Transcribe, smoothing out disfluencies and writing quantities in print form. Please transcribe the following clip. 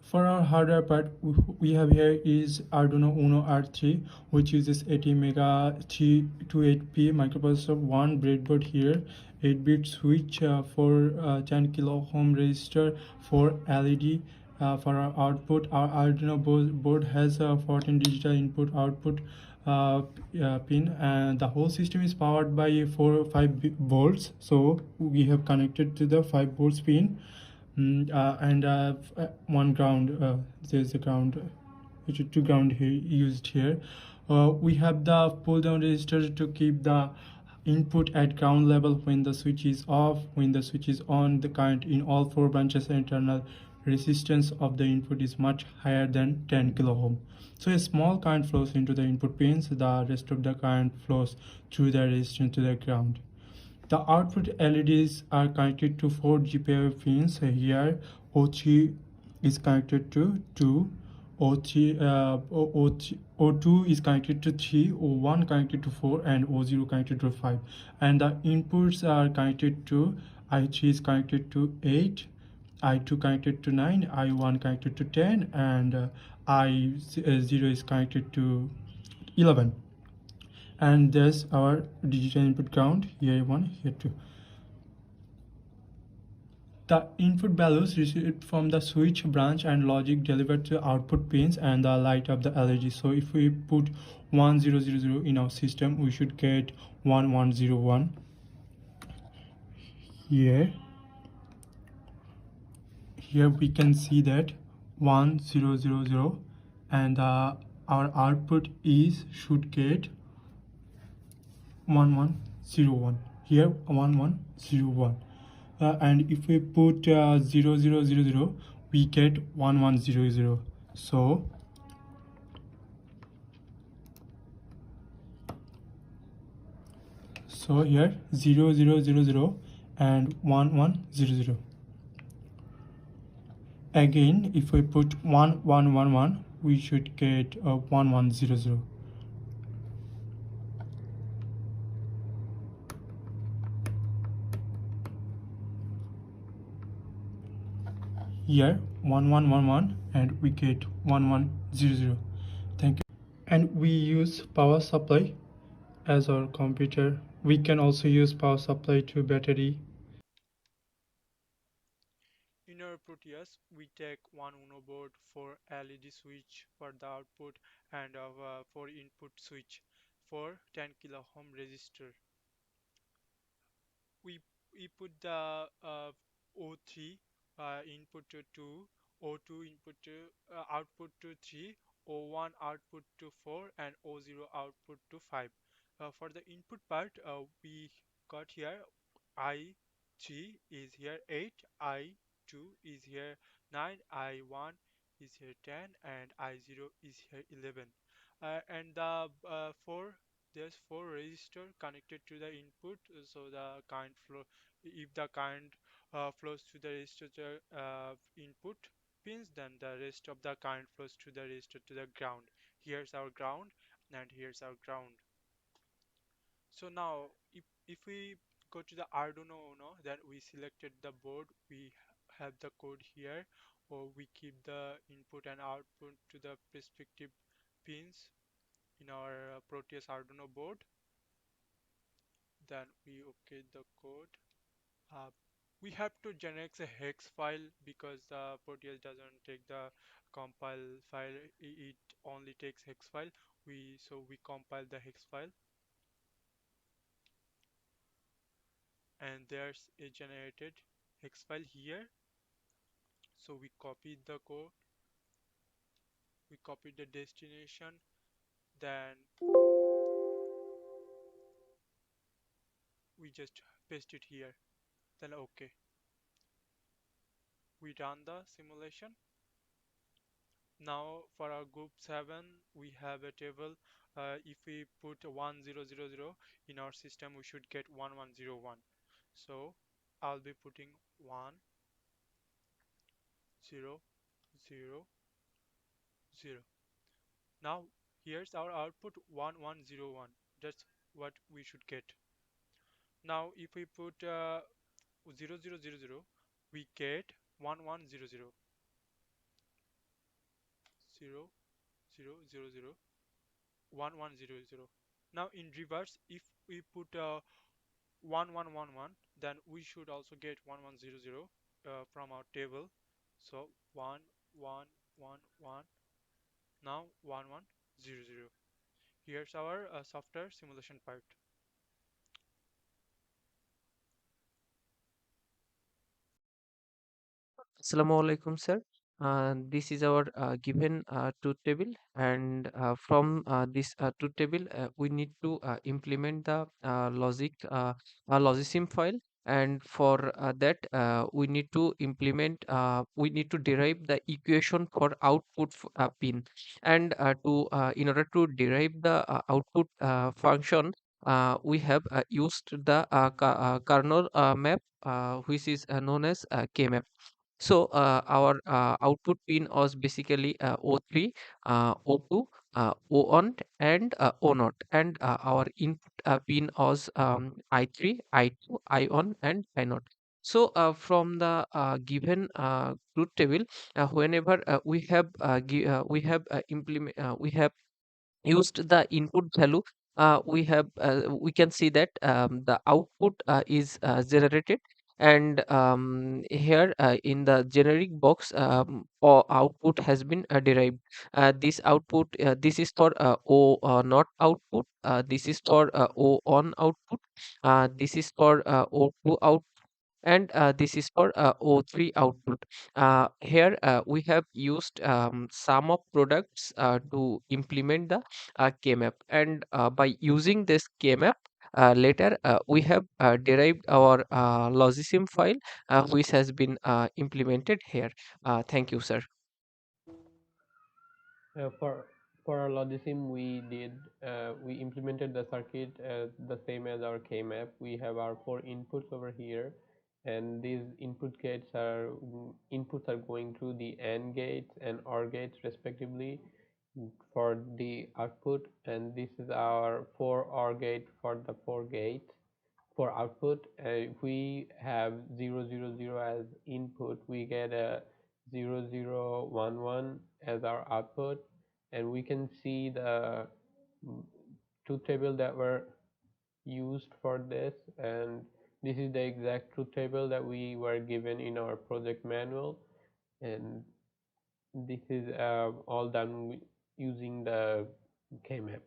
For our hardware part, we have here is Arduino Uno R3, which uses 80 mega 328P microprocessor, one breadboard here, 8-bit switch for 10 kilo ohm resistor, for LED. For our output, our Arduino board has a 14 digital input output pin, and the whole system is powered by 4 or 5 volts. So we have connected to the 5 volts pin. And one ground, there's a ground, which is two ground here used here. We have the pull down resistor to keep the input at ground level when the switch is off. When the switch is on, the current in all four branches internal resistance of the input is much higher than 10 kilo ohm. So a small current flows into the input pins, the rest of the current flows through the resistance to the ground. The output LEDs are connected to 4 GPIO pins. Here O3 is connected to 2, O2 is connected to 3, O1 connected to 4, and O0 connected to 5. And the inputs are connected to I3 is connected to 8, I2 connected to 9, I1 connected to 10, and I0 is connected to 11. And there's our digital input ground, here 1, here 2. The input values received from the switch branch and logic delivered to output pins and the light of the LED. So if we put 1000 in our system, we should get 1101 here. Here we can see that 1000, and our output is should get 1101 here, 1101. And if we put 0000, we get 1100. So here 0000 and 1100. Again, if we put 1111, we should get 1100. Here 1111 and we get 1100. Thank you. And we use power supply as our computer. We can also use power supply to battery. In our Proteus, we take one Uno board for LED switch for the output and for input switch for 10 kilo ohm resistor. we we put the O3 input to 2, O2 input to output to 3, O1 output to 4, and O0 output to 5. For the input part, we got here I3 is here 8, I2 is here 9, I1 is here 10, and I0 is here 11. And the there's four resistor connected to the input, so the current flow, if the current flows to the resistor input pins, then the rest of the current flows to the resistor to the ground. Here's our ground and here's our ground. So now if we go to the Arduino Uno, then we selected the board, we have the code here, or we keep the input and output to the respective pins in our Proteus Arduino board. Then we okay the code. uh, we have to generate a hex file because the Proteus doesn't take the compile file, it only takes hex file. We compile the hex file, and there's a generated hex file here. So we copy the code, we copy the destination, then we just paste it here, then okay. We run the simulation. Now for our group 7, we have a table. If we put 1000 in our system, we should get 1101. So I'll be putting 1000. Now here's our output 1101. That's what we should get. Now if we put 0000, we get 1100. 0 0 0 0 1 1 0 0. Now in reverse, if we put 1 1 1 1, then we should also get 1 1 0 0 from our table. So 1 1 1 1, now 1 1 0 0. Here's our software simulation part. Assalamu alaikum, sir. This is our given truth table, and from this truth table, we need to implement the logisim file, and for that, we need to we need to derive the equation for output pin, and in order to derive the output function, we have used the kernel map, which is known as kmap. So our output pin was basically O3, O2, O1, and O0, and our input pin was I3, I2, I1, and I0. So from the given truth table, whenever we have used the input value, we can see that the output is generated, and here in the generic box, output has been derived. This is for o not output, this is for o on output, this is for o2 output, and this is for O3 output. Here we have used some of products to implement the KMap, and by using this KMap, later we have derived our logisim file, which has been implemented here. Thank you, sir. For our Logisim, we implemented the circuit the same as our K-map. We have our four inputs over here, and these inputs are going through the AND gates and OR gates respectively for the output, and this is our four OR gate for the four gates. For output, if we have 0 0 0 as input, we get a 0 0 1 1 as our output, and we can see the mm, truth table that were used for this, and this is the exact truth table that we were given in our project manual, and this is all done using the KMap.